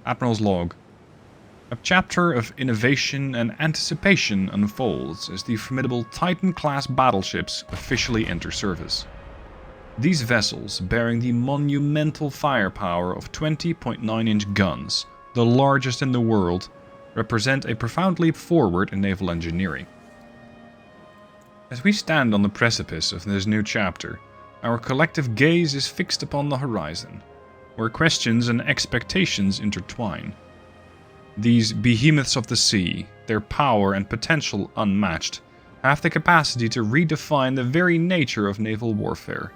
Admiral's Log. A chapter of innovation and anticipation unfolds as the formidable Titan-class battleships officially enter service. These vessels, bearing the monumental firepower of 20.9-inch guns, the largest in the world, represent a profound leap forward in naval engineering. As we stand on the precipice of this new chapter, our collective gaze is fixed upon the horizon, where questions and expectations intertwine. These behemoths of the sea, their power and potential unmatched, have the capacity to redefine the very nature of naval warfare.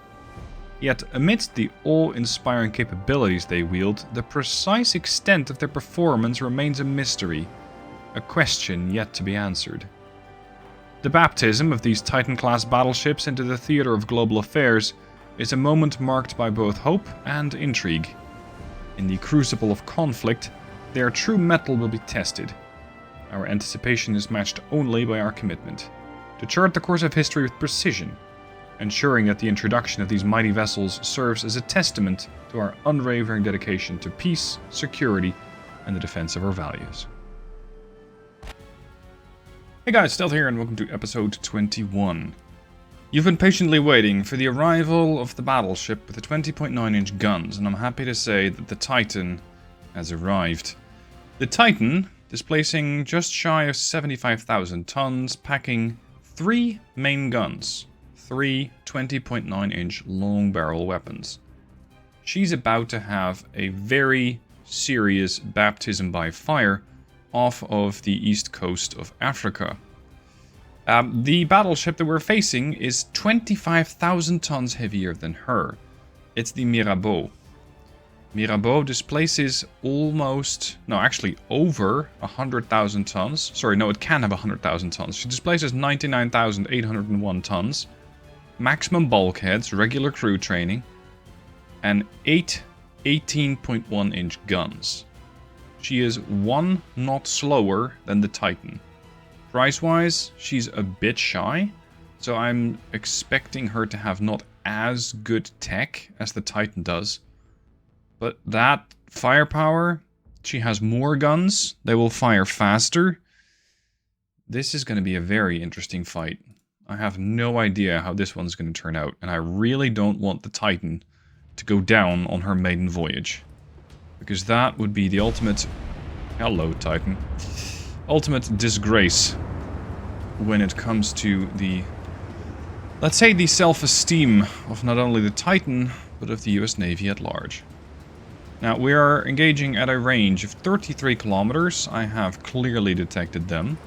Yet, amidst the awe-inspiring capabilities they wield, the precise extent of their performance remains a mystery, a question yet to be answered. The baptism of these Titan-class battleships into the theater of global affairs is a moment marked by both hope and intrigue. In the crucible of conflict, their true mettle will be tested. Our anticipation is matched only by our commitment to chart the course of history with precision, ensuring that the introduction of these mighty vessels serves as a testament to our unwavering dedication to peace, security, and the defense of our values. Hey guys, Stealth here and welcome to episode 21. You've been patiently waiting for the arrival of the battleship with the 20.9-inch guns, and I'm happy to say that the Titan has arrived. The Titan, displacing just shy of 75,000 tons, packing 3 main guns, 3 20.9-inch long-barrel weapons. She's about to have a very serious baptism by fire off of the east coast of Africa. The battleship that we're facing is 25,000 tons heavier than her. It's the Mirabeau. Mirabeau displaces over 100,000 tons. Sorry, no, it can have 100,000 tons. She displaces 99,801 tons. Maximum bulkheads, regular crew training, and 8 18.1-inch guns. She is 1 knot slower than the Titan. Price-wise, she's a bit shy, so I'm expecting her to have not as good tech as the Titan does. But that firepower, she has more guns, they will fire faster. This is going to be a very interesting fight. I have no idea how this one's going to turn out, and I really don't want the Titan to go down on her maiden voyage. Because that would be the ultimate... Hello, Titan. Ultimate disgrace when it comes to the... let's say the self-esteem of not only the Titan, but of the US Navy at large. Now, we are engaging at a range of 33 kilometers. I have clearly detected them.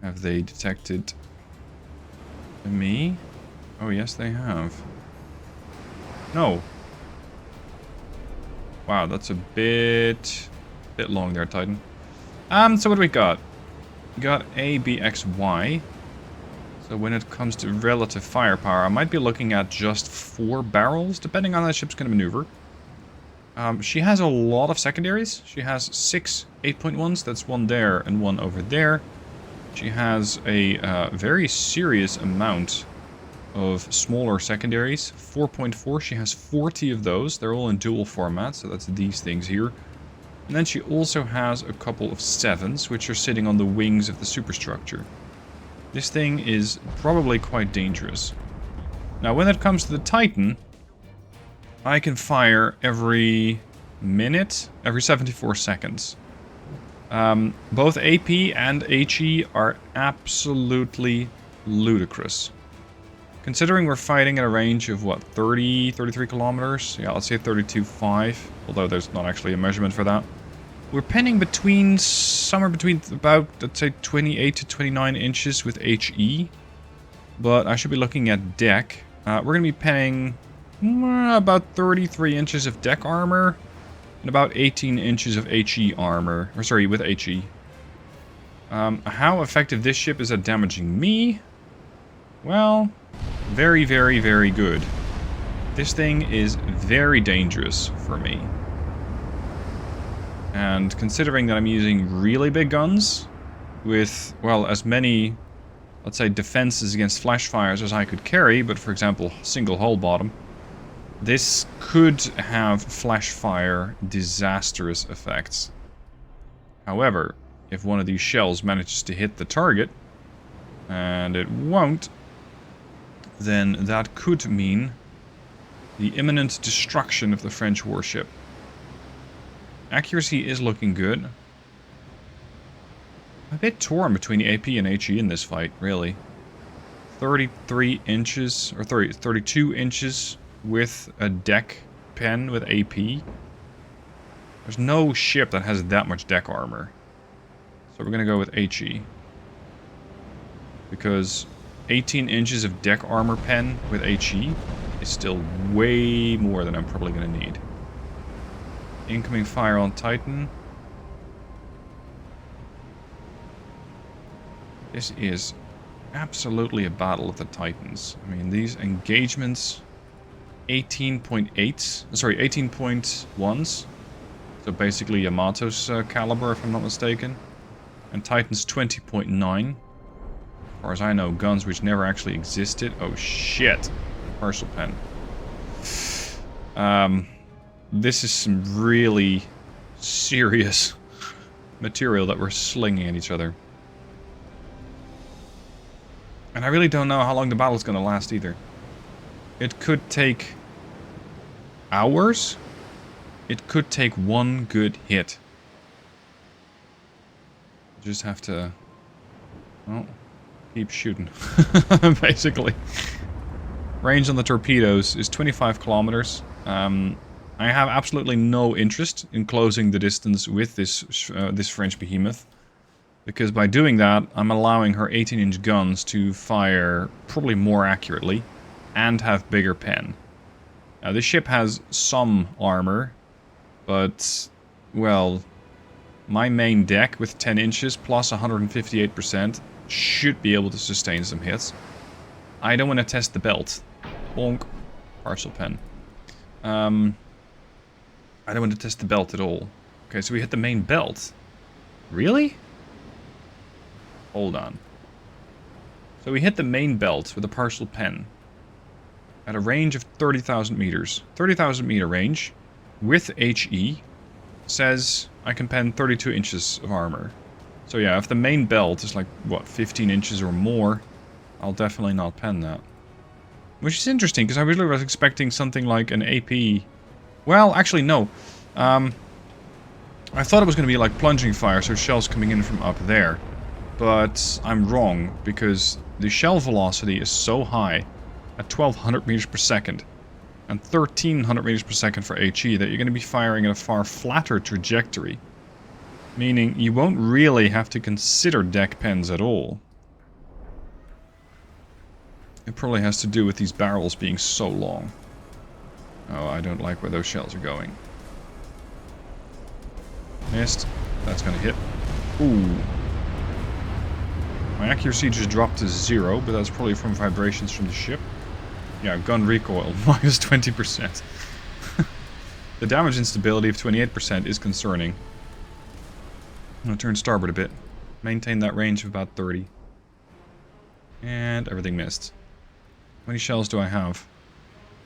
Have they detected me? Oh, yes, they have. No. Wow, that's a bit long there, Titan. So what do we got? We got A, B, X, Y. So when it comes to relative firepower, I might be looking at just 4 barrels, depending on how the ship's going to maneuver. She has a lot of secondaries. She has 6 8.1s. That's 1 there and 1 over there. She has a very serious amount of smaller secondaries. 4.4. She has 40 of those. They're all in dual format, so that's these things here. And then she also has a couple of 7s, which are sitting on the wings of the superstructure. This thing is probably quite dangerous. Now, when it comes to the Titan, I can fire every minute, every 74 seconds. Both AP and HE are absolutely ludicrous. Considering we're fighting at a range of, what, 33 kilometers? Yeah, let's say 32.5, although there's not actually a measurement for that. We're penning somewhere between about, let's say, 28 to 29 inches with HE. But I should be looking at deck. We're going to be penning about 33 inches of deck armor and about 18 inches of HE armor. Or sorry, with HE. How effective this ship is at damaging me? Well, very, very, very good. This thing is very dangerous for me. And considering that I'm using really big guns with, well, as many, let's say, defenses against flash fires as I could carry, but for example, single hull bottom, This could have flash fire disastrous effects. However, if one of these shells manages to hit the target, and it won't, then that could mean the imminent destruction of the French warship. Accuracy is looking good. I'm a bit torn between the AP and HE in this fight, really. 33 inches, or 32 inches with a deck pen with AP. There's no ship that has that much deck armor. So we're going to go with HE. Because 18 inches of deck armor pen with HE is still way more than I'm probably going to need. Incoming fire on Titan. This is absolutely a battle of the Titans. I mean, these engagements... 18.8s, sorry, 18.1s. So basically Yamato's caliber, if I'm not mistaken. And Titan's 20.9. As far as I know, guns which never actually existed. Oh shit. Parcel pen. This is some really serious material that we're slinging at each other. And I really don't know how long the battle's gonna last either. It could take hours. It could take one good hit. Just have to, well, keep shooting, basically. Range on the torpedoes is 25 kilometers. I have absolutely no interest in closing the distance with this French behemoth. Because by doing that, I'm allowing her 18-inch guns to fire probably more accurately. And have bigger pen. Now, this ship has some armor, but, well, my main deck with 10 inches plus 158% should be able to sustain some hits. I don't want to test the belt. Bonk. Parcel pen. I don't want to test the belt at all. Okay, so we hit the main belt. Really? Hold on. So we hit the main belt with a parcel pen. At a range of 30,000 meters. 30,000 meter range with HE says I can pen 32 inches of armor. So yeah, if the main belt is like, what, 15 inches or more, I'll definitely not pen that. Which is interesting, because I really was expecting something like an AP... Well, actually, no. I thought it was going to be like plunging fire, so shells coming in from up there. But I'm wrong, because the shell velocity is so high at 1200 meters per second and 1300 meters per second for HE that you're going to be firing at a far flatter trajectory. Meaning you won't really have to consider deck pens at all. It probably has to do with these barrels being so long. Oh, I don't like where those shells are going. Missed. That's going to hit. Ooh. My accuracy just dropped to 0, but that's probably from vibrations from the ship. Yeah, gun recoil, minus 20%. The damage instability of 28% is concerning. I'm going to turn starboard a bit. Maintain that range of about 30. And everything missed. How many shells do I have?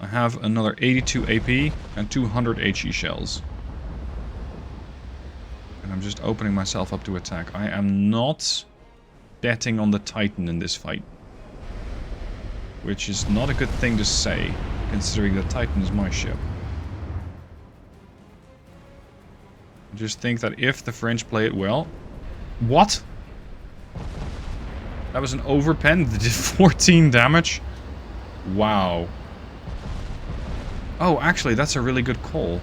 I have another 82 AP and 200 HE shells. And I'm just opening myself up to attack. I am not betting on the Titan in this fight. Which is not a good thing to say, considering that Titan is my ship. I just think that if the French play it well... What? That was an overpen that did 14 damage? Wow. Oh, actually, that's a really good call.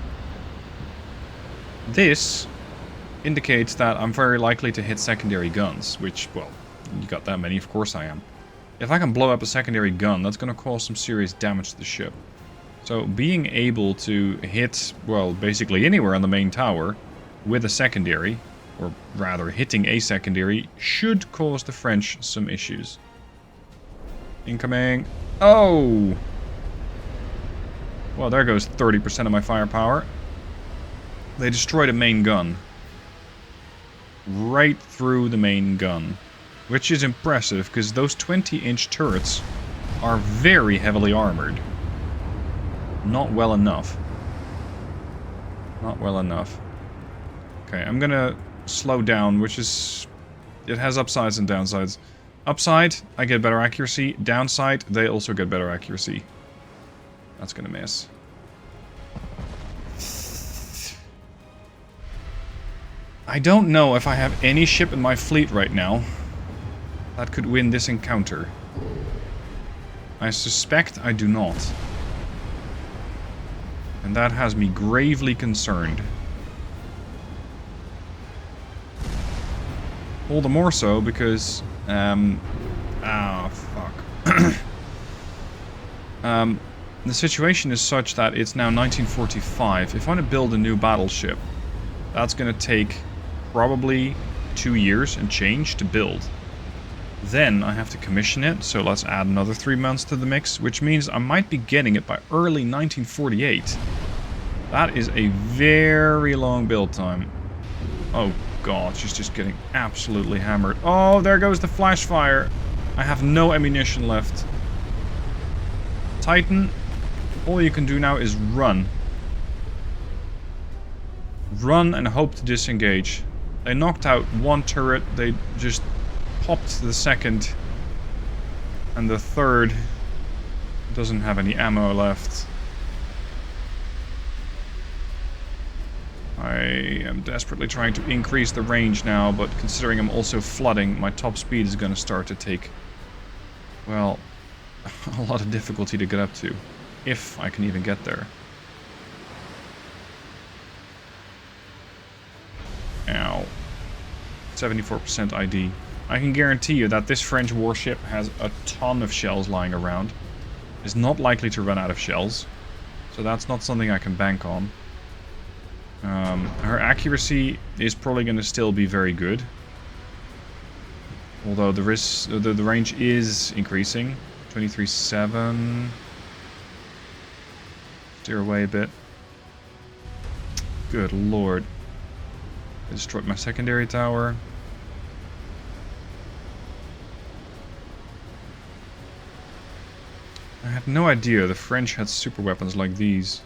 This indicates that I'm very likely to hit secondary guns, which, well, you got that many, of course I am. If I can blow up a secondary gun, that's going to cause some serious damage to the ship. So being able to hit, well, basically anywhere on the main tower with a secondary, or rather hitting a secondary, should cause the French some issues. Incoming. Oh! Well, there goes 30% of my firepower. They destroyed a main gun. Right through the main gun. Which is impressive, because those 20-inch turrets are very heavily armored. Not well enough. Not well enough. Okay, I'm gonna slow down, which is... It has upsides and downsides. Upside, I get better accuracy. Downside, they also get better accuracy. That's gonna miss. I don't know if I have any ship in my fleet right now that could win this encounter. I suspect I do not. And that has me gravely concerned. All the more so because... fuck. The situation is such that it's now 1945. If I want to build a new battleship, that's going to take probably 2 years and change to build. Then I have to commission it, so let's add another 3 months to the mix, which means I might be getting it by early 1948. That is a very long build time. Oh god, she's just getting absolutely hammered. Oh, there goes the flash fire. I have no ammunition left. Titan, all you can do now is run. Run and hope to disengage. They knocked out one turret, they just popped the second, and the third doesn't have any ammo left. I am desperately trying to increase the range now, but considering I'm also flooding, my top speed is going to start to take, well, a lot of difficulty to get up to, if I can even get there. Ow. 74% ID. I can guarantee you that this French warship has a ton of shells lying around. Is not likely to run out of shells. So that's not something I can bank on. Her accuracy is probably going to still be very good. Although the range is increasing. 23.7. Steer away a bit. Good lord. I destroyed my secondary tower. I had no idea the French had super weapons like these.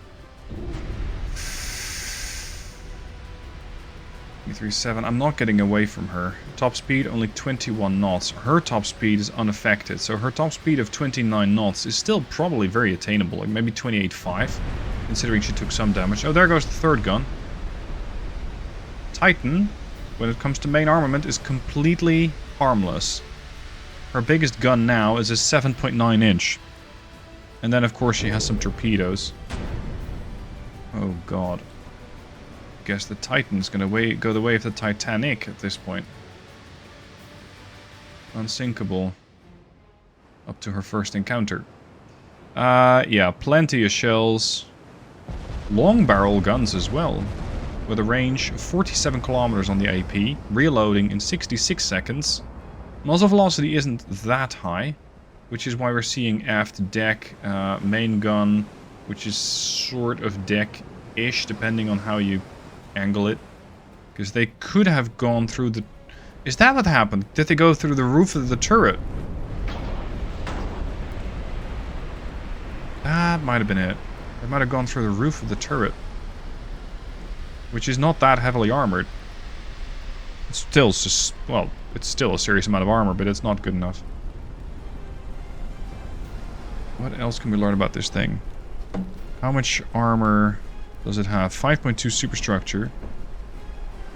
337. I'm not getting away from her. Top speed only 21 knots. Her top speed is unaffected, so her top speed of 29 knots is still probably very attainable, like maybe 28.5, considering she took some damage. Oh, there goes the third gun. Titan, when it comes to main armament, is completely harmless. Her biggest gun now is a 7.9 inch. And then, of course, she has some torpedoes. Oh, God. Guess the Titan's gonna go the way of the Titanic at this point. Unsinkable. Up to her first encounter. Yeah, plenty of shells. Long barrel guns as well. With a range of 47 kilometers on the AP. Reloading in 66 seconds. Muzzle velocity isn't that high. Which is why we're seeing aft deck, main gun, which is sort of deck-ish, depending on how you angle it. Because they could have gone through the... Is that what happened? Did they go through the roof of the turret? That might have been it. They might have gone through the roof of the turret. Which is not that heavily armored. It's still just... Well, it's still a serious amount of armor, but it's not good enough. What else can we learn about this thing? How much armor does it have? 5.2 superstructure.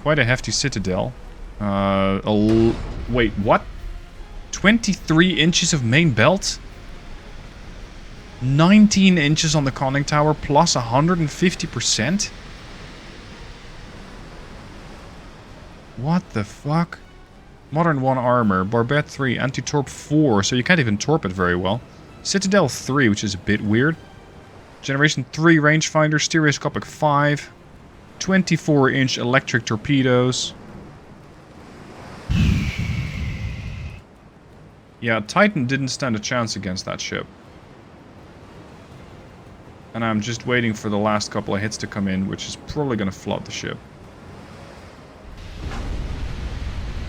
Quite a hefty citadel. Wait, what? 23 inches of main belt? 19 inches on the conning tower plus 150%? What the fuck? Modern 1 armor. Barbette 3. Anti-torp 4. So you can't even torp it very well. Citadel 3, which is a bit weird. Generation 3 rangefinder, stereoscopic 5. 24-inch electric torpedoes. Yeah, Titan didn't stand a chance against that ship. And I'm just waiting for the last couple of hits to come in, which is probably going to flood the ship.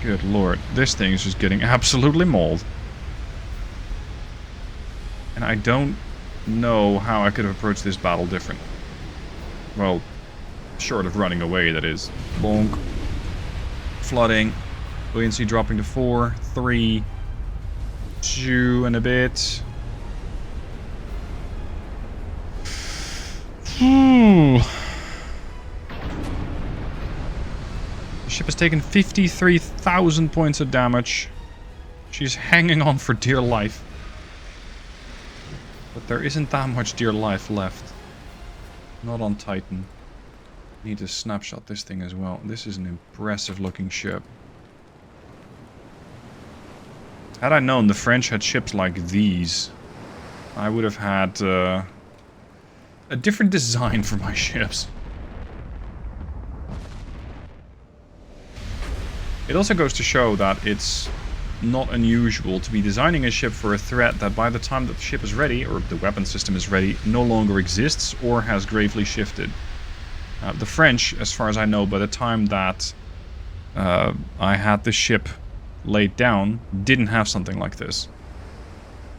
Good lord, this thing is just getting absolutely mauled. And I don't know how I could have approached this battle different. Well, short of running away, that is. Bonk. Flooding. Buoyancy dropping to 4, 3, 2 and a bit. The ship has taken 53,000 points of damage. She's hanging on for dear life. But there isn't that much dear life left. Not on Titan. Need to snapshot this thing as well. This is an impressive looking ship. Had I known the French had ships like these, I would have had a different design for my ships. It also goes to show that it's not unusual to be designing a ship for a threat that by the time that the ship is ready, or the weapon system is ready, no longer exists or has gravely shifted. The French, as far as I know, by the time that I had the ship laid down, didn't have something like this.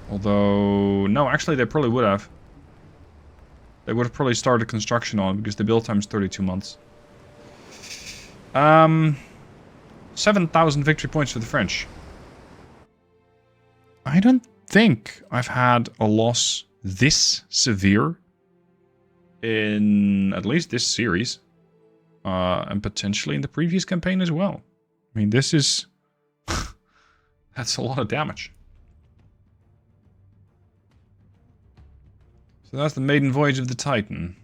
Although, no, actually they probably would have. They would have probably started construction on, because the build time is 32 months. 7,000 victory points for the French. I don't think I've had a loss this severe in at least this series. And potentially in the previous campaign as well. I mean, this is... that's a lot of damage. So that's the maiden voyage of the Titan.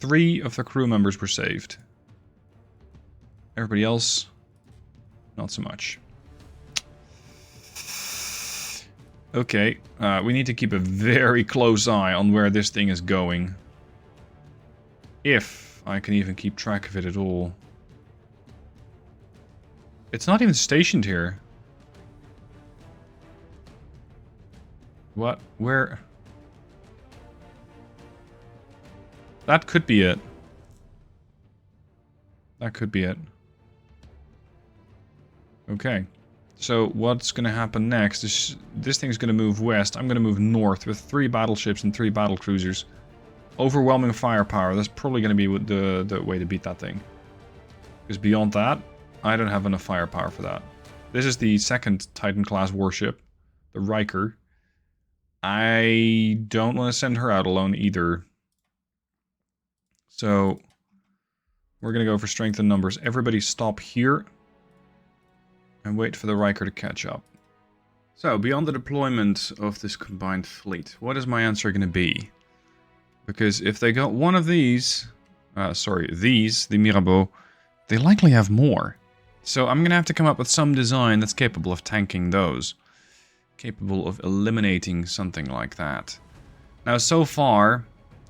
3 of the crew members were saved. Everybody else, not so much. Okay, we need to keep a very close eye on where this thing is going. If I can even keep track of it at all. It's not even stationed here. What? Where? That could be it. That could be it. Okay. So what's going to happen next is this thing's going to move west. I'm going to move north with 3 battleships and 3 battle cruisers. Overwhelming firepower. That's probably going to be the way to beat that thing. Because beyond that, I don't have enough firepower for that. This is the 2nd Titan-class warship, the Riker. I don't want to send her out alone either. So we're going to go for strength and numbers. Everybody stop here. And wait for the Riker to catch up. So, beyond the deployment of this combined fleet, what is my answer going to be? Because if they got one of these, the Mirabeau, they likely have more. So I'm going to have to come up with some design that's capable of tanking those. Capable of eliminating something like that. Now, so far,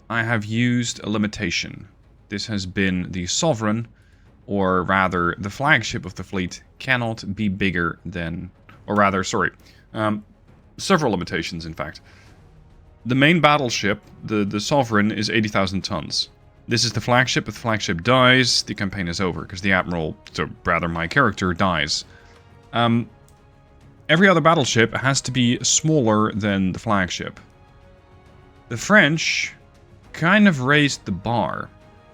I have used a limitation. This has been the Sovereign, or rather, the flagship of the fleet cannot be bigger than... Or rather, several limitations, in fact. The main battleship, the Sovereign, is 80,000 tons. This is the flagship. If the flagship dies, the campaign is over, because the Admiral, so rather my character, dies. Every other battleship has to be smaller than the flagship. The French kind of raised the bar.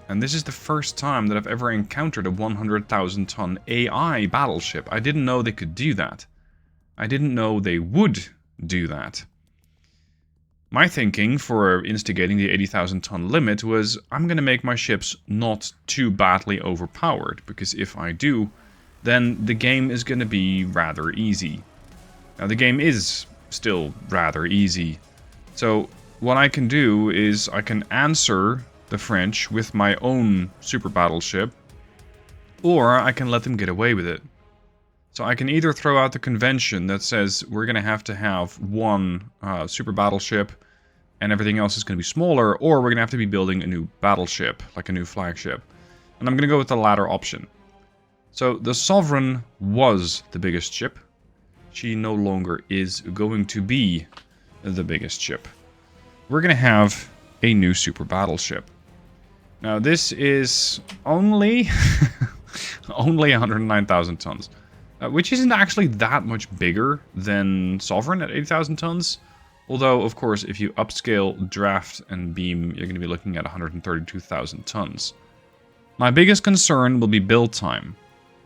And this is the first time that I've ever encountered a 100,000 ton AI battleship. I didn't know they could do that. I didn't know they would do that. My thinking for instigating the 80,000 ton limit was I'm going to make my ships not too badly overpowered. Because if I do, then the game is going to be rather easy. Now the game is still rather easy. So what I can do is I can answer the French with my own super battleship, or I can let them get away with it. So I can either throw out the convention that says we're going to have one super battleship and everything else is going to be smaller, or we're going to have to be building a new battleship, like a new flagship. And I'm going to go with the latter option. So the Sovereign was the biggest ship. She no longer is going to be the biggest ship. We're going to have a new super battleship. Now this is only only 109,000 tons, which isn't actually that much bigger than Sovereign at 80,000 tons. Although, of course, if you upscale draft and beam, you're going to be looking at 132,000 tons. My biggest concern will be build time,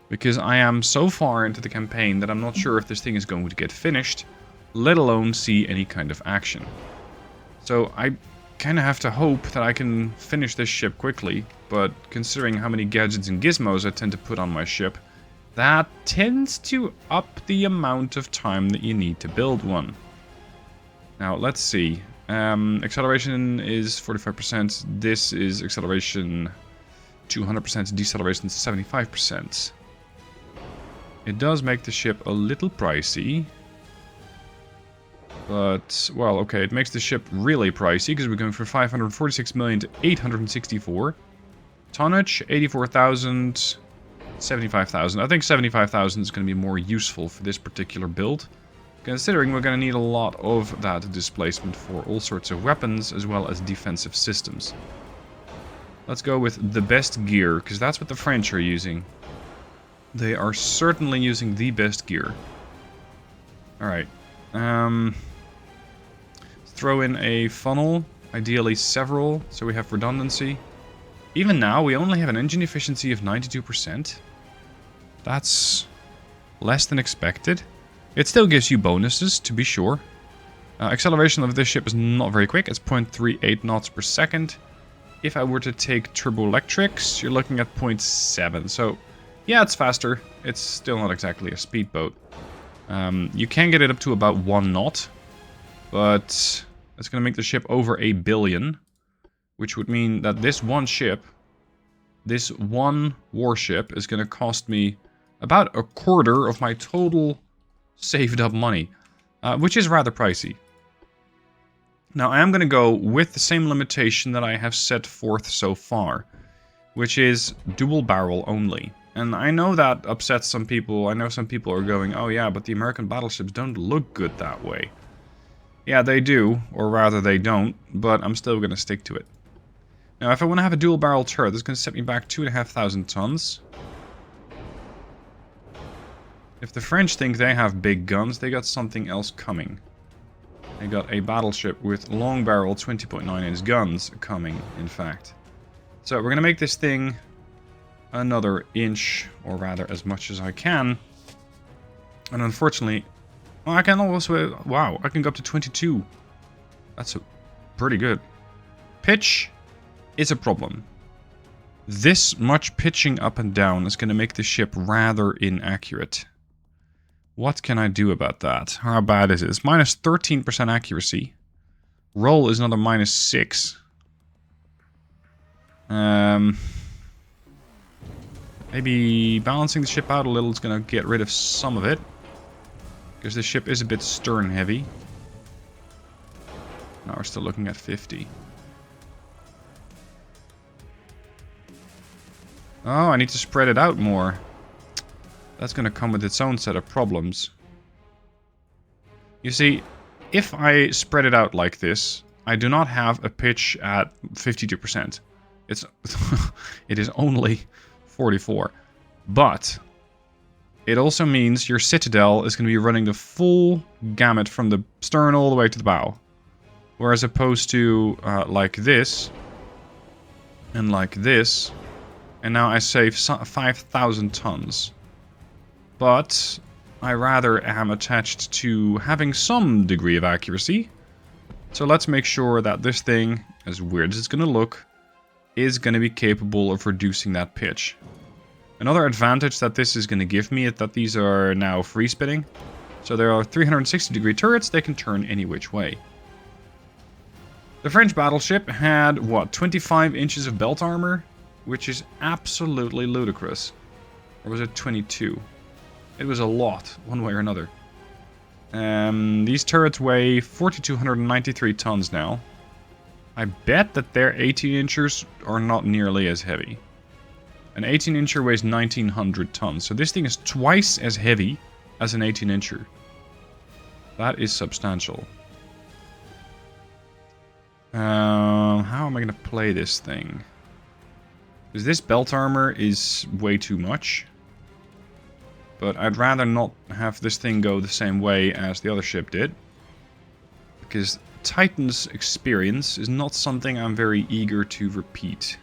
because I am so far into the campaign that I'm not sure if this thing is going to get finished, let alone see any kind of action. So I kind of have to hope that I can finish this ship quickly, but considering how many gadgets and gizmos I tend to put on my ship, that tends to up the amount of time that you need to build one. Now, let's see. Acceleration is 45%. This is acceleration 200%, deceleration 75%. It does make the ship a little pricey. But, well, okay, it makes the ship really pricey because we're going from 546 million to 864. Tonnage, 84,000, 75,000. I think 75,000 is going to be more useful for this particular build, considering we're going to need a lot of that displacement for all sorts of weapons as well as defensive systems. Let's go with the best gear, because that's what the French are using. They are certainly using the best gear. Alright. Throw in a funnel, ideally several, so we have redundancy. Even now, we only have an engine efficiency of 92%. That's less than expected. It still gives you bonuses, to be sure. Acceleration of this ship is not very quick. It's 0.38 knots per second. If I were to take turboelectrics, you're looking at 0.7. So, yeah, it's faster. It's still not exactly a speedboat. You can get it up to about 1 knot. But it's going to make the ship over 1 billion. Which would mean that this one ship, this one warship, is going to cost me about 1/4 of my total saved up money. Which is rather pricey. Now, I am going to go with the same limitation that I have set forth so far. Which is dual barrel only. And I know that upsets some people. I know some people are going, oh yeah, but the American battleships don't look good that way. Yeah, they do, or rather they don't, but I'm still going to stick to it. Now, if I want to have a dual barrel turret, that's going to set me back 2,500 tons. If the French think they have big guns, they got something else coming. They got a battleship with long barrel 20.9-inch guns coming, in fact. So we're going to make this thing another inch, or rather as much as I can. And unfortunately, well, I can also, wow, I can go up to 22. That's pretty good. Pitch is a problem. This much pitching up and down is going to make the ship rather inaccurate. What can I do about that? How bad is it? It's minus 13% accuracy. Roll is another minus 6. Maybe balancing the ship out a little is going to get rid of some of it. Because this ship is a bit stern heavy. Now we're still looking at 50. Oh, I need to spread it out more. That's going to come with its own set of problems. You see, if I spread it out like this, I do not have a pitch at 52%. It is only 44. But it also means your citadel is going to be running the full gamut from the stern all the way to the bow. Whereas opposed to like this and like this. And now I save 5,000 tons. But I rather am attached to having some degree of accuracy. So let's make sure that this thing, as weird as it's going to look, is going to be capable of reducing that pitch. Another advantage that this is going to give me is that these are now free spinning. So there are 360-degree turrets, they can turn any which way. The French battleship had, what, 25 inches of belt armor? Which is absolutely ludicrous. Or was it 22? It was a lot, one way or another. These turrets weigh 4,293 tons now. I bet that their 18-inchers are not nearly as heavy. An 18-incher weighs 1,900 tons, so this thing is twice as heavy as an 18-incher. That is substantial. How am I going to play this thing? Because this belt armor is way too much. But I'd rather not have this thing go the same way as the other ship did. because Titan's experience is not something I'm very eager to repeat.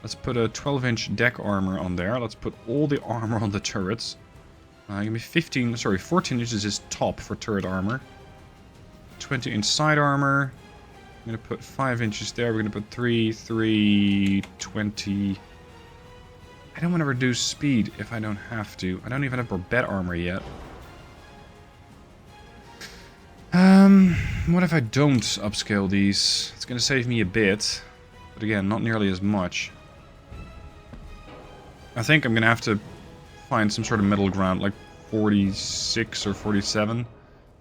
Let's put a 12-inch deck armor on there. Let's put all the armor on the turrets. Give me 14 inches is top for turret armor. 20-inch side armor. I'm going to put 5 inches there. We're going to put 3, 20. I don't want to reduce speed if I don't have to. I don't even have barbette armor yet. What if I don't upscale these? It's going to save me a bit. But again, not nearly as much. I think I'm going to have to find some sort of middle ground, like 46 or 47.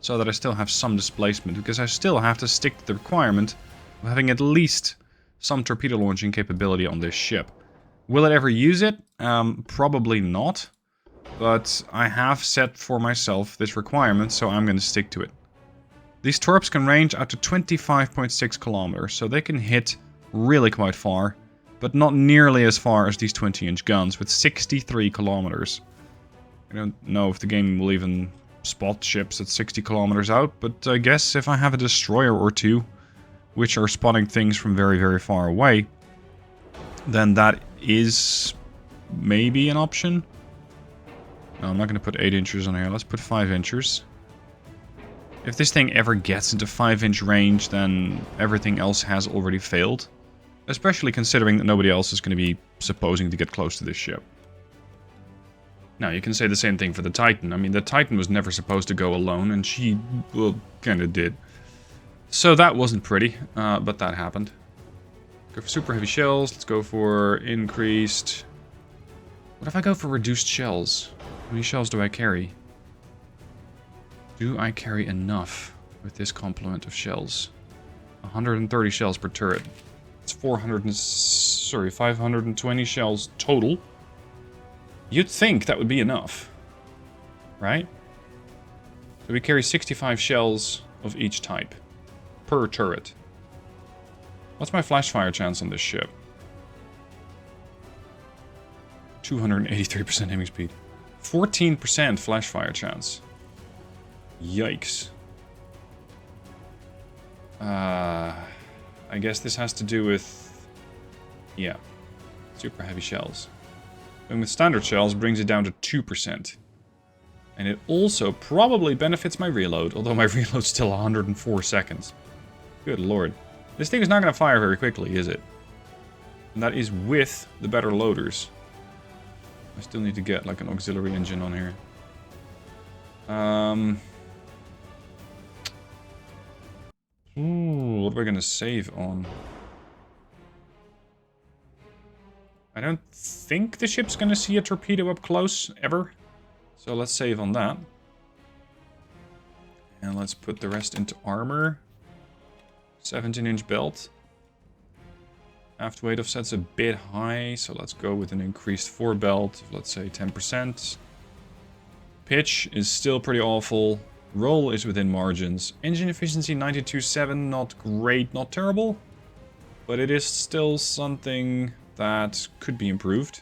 So that I still have some displacement. Because I still have to stick to the requirement of having at least some torpedo launching capability on this ship. Will it ever use it? Probably not. But I have set for myself this requirement, so I'm going to stick to it. These torps can range out to 25.6 kilometers, so they can hit really quite far, but not nearly as far as these 20-inch guns with 63 kilometers. I don't know if the game will even spot ships at 60 kilometers out, but I guess if I have a destroyer or two, which are spotting things from very, very far away, then that is maybe an option. No, I'm not going to put 8 inches on here. Let's put 5 inches. If this thing ever gets into 5-inch range, then everything else has already failed. Especially considering that nobody else is going to be supposing to get close to this ship. Now, you can say the same thing for the Titan. I mean, the Titan was never supposed to go alone, and she, well, kind of did. So that wasn't pretty, but that happened. Go for super heavy shells. Let's go for increased... What if I go for reduced shells? How many shells do I carry? Do I carry enough with this complement of shells? 130 shells per turret. It's 520 shells total. You'd think that would be enough, right? So we carry 65 shells of each type per turret. What's my flash fire chance on this ship? 283% aiming speed. 14% flash fire chance. Yikes. I guess this has to do with... yeah. Super heavy shells. Going with standard shells brings it down to 2%. And it also probably benefits my reload, although my reload's still 104 seconds. Good lord. This thing is not going to fire very quickly, is it? And that is with the better loaders. I still need to get like an auxiliary engine on here. Ooh, what are we going to save on? I don't think the ship's going to see a torpedo up close, ever. So let's save on that. And let's put the rest into armor. 17-inch belt. Aft weight offset's a bit high, so let's go with an increased fore belt of, let's say, 10%. Pitch is still pretty awful. Roll is within margins. Engine efficiency 92.7, not great, not terrible. But it is still something that could be improved.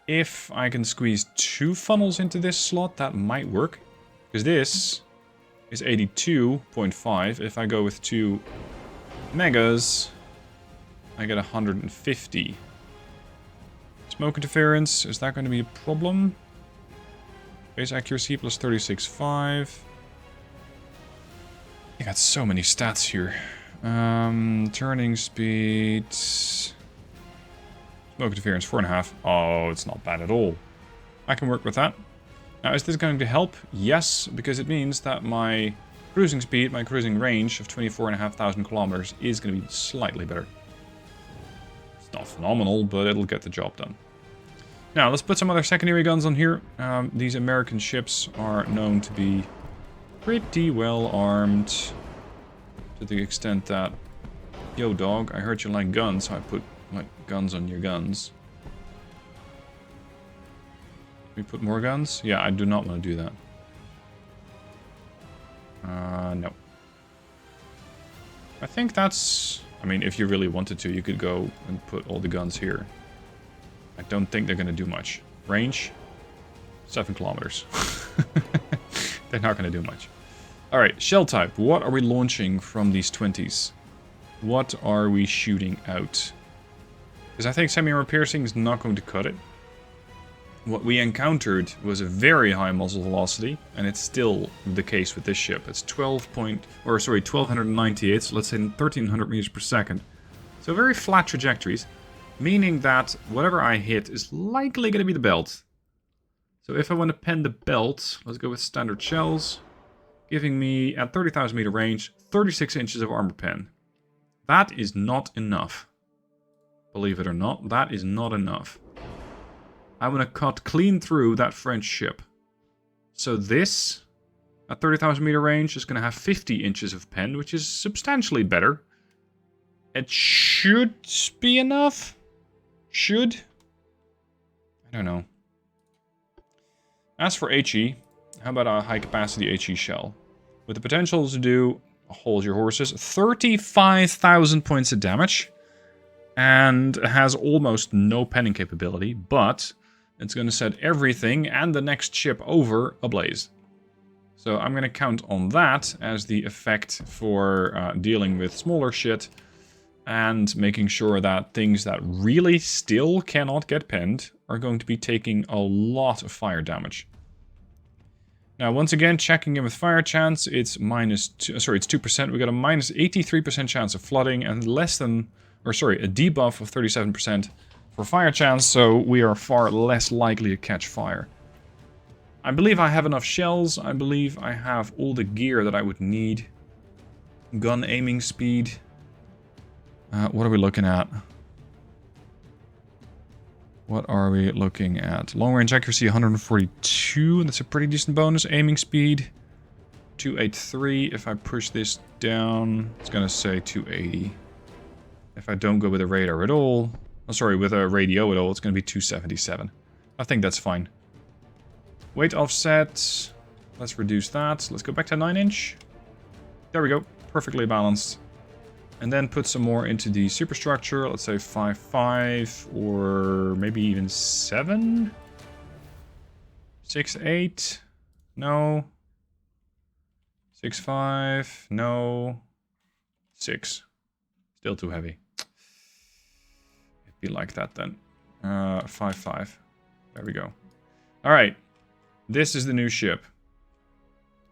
If I can squeeze 2 funnels into this slot, that might work. Because this is 82.5. If I go with 2 megas, I get 150. Smoke interference, is that going to be a problem? Base accuracy plus 36.5. I got so many stats here. Turning speed. Smoke interference 4.5. Oh, it's not bad at all. I can work with that. Now, is this going to help? Yes, because it means that my cruising speed, my cruising range of 24,500 kilometers is going to be slightly better. It's not phenomenal, but it'll get the job done. Now, let's put some other secondary guns on here. These American ships are known to be pretty well armed. To the extent that... Yo, dog, I heard you like guns, so I put, like, guns on your guns. Can we put more guns? Yeah, I do not want to do that. No. I think that's... I mean, if you really wanted to, you could go and put all the guns here. I don't think they're going to do much. Range? 7 kilometers. They're not going to do much. Alright, shell type. What are we launching from these 20s? What are we shooting out? Because I think semi-armor piercing is not going to cut it. What we encountered was a very high muzzle velocity, and it's still the case with this ship. It's 1298, so let's say 1300 meters per second. So very flat trajectories, meaning that whatever I hit is likely going to be the belt. So if I want to pen the belt, let's go with standard shells, giving me, at 30,000 meter range, 36 inches of armor pen. That is not enough. Believe it or not, that is not enough. I want to cut clean through that French ship. So this, at 30,000 meter range, is going to have 50 inches of pen, which is substantially better. It should be enough? Should? I don't know. As for HE, how about a high capacity HE shell? With the potential to do, hold your horses, 35,000 points of damage. And has almost no penning capability, but it's going to set everything and the next ship over ablaze. So I'm going to count on that as the effect for dealing with smaller shit and making sure that things that really still cannot get penned are going to be taking a lot of fire damage. Now, once again, checking in with fire chance, it's it's 2%. We got a minus 83% chance of flooding and less than, a debuff of 37% for fire chance, so we are far less likely to catch fire. I believe I have enough shells. I believe I have all the gear that I would need. Gun aiming speed. What are we looking at? What are we looking at? Long range accuracy 142. That's a pretty decent bonus. Aiming speed 283. If I push this down, it's going to say 280. If I don't go with a radar at all, with a radio at all, it's going to be 277. I think that's fine. Weight offset. Let's reduce that. Let's go back to 9-inch. There we go. Perfectly balanced. And then put some more into the superstructure. Let's say 5.5 or maybe even 7. 6.8. No. 6.5. No. 6. Still too heavy. It'd be like that then. 5.5. There we go. Alright. This is the new ship.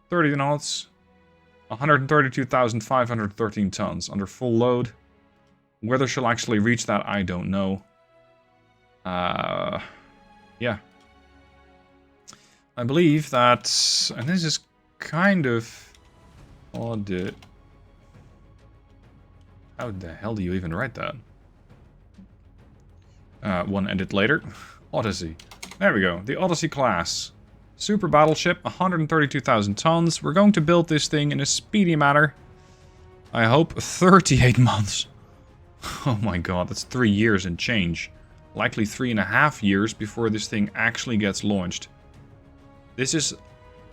30 knots. 132,513 tons under full load. Whether she'll actually reach that, I don't know. Yeah. I believe that, and this is kind of odd. How the hell do you even write that? One edit later. Odyssey. There we go. The Odyssey class. Super battleship, 132,000 tons. We're going to build this thing in a speedy manner. I hope 38 months. Oh my god, that's 3 years and change. Likely 3.5 years before this thing actually gets launched. This is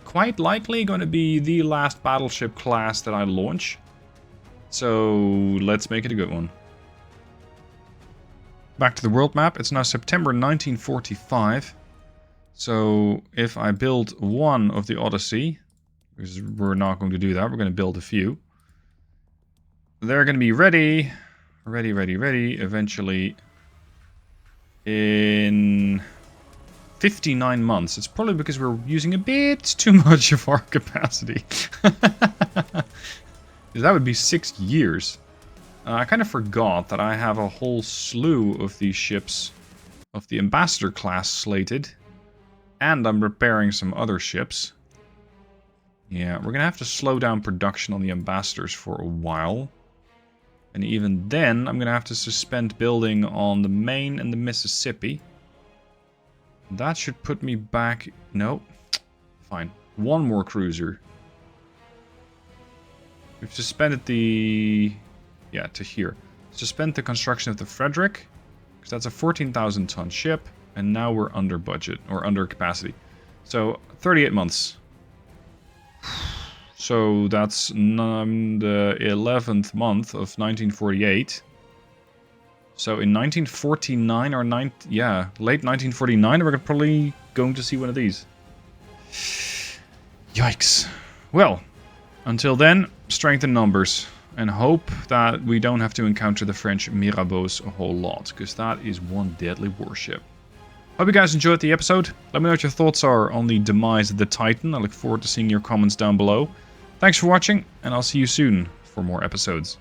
quite likely going to be the last battleship class that I launch. So let's make it a good one. Back to the world map. It's now September 1945. So if I build one of the Odyssey, because we're not going to do that, we're going to build a few. They're going to be ready, eventually in 59 months. It's probably because we're using a bit too much of our capacity. That would be 6 years. I kind of forgot that I have a whole slew of these ships of the Ambassador class slated. And I'm repairing some other ships. Yeah, we're going to have to slow down production on the Ambassadors for a while. And even then, I'm going to have to suspend building on the Maine and the Mississippi. That should put me back... No. Fine. One more cruiser. We've suspended the... Yeah, to here. Suspend the construction of the Frederick. Because that's a 14,000 ton ship. And now we're under budget, or under capacity. So, 38 months. So, that's the 11th month of 1948. So, in 1949 or late 1949, we're probably going to see one of these. Yikes. Well, Until then, strengthen numbers. And hope that we don't have to encounter the French Mirabeaus a whole lot. Because that is one deadly warship. Hope you guys enjoyed the episode. Let me know what your thoughts are on the demise of the Titan. I look forward to seeing your comments down below. Thanks for watching, and I'll see you soon for more episodes.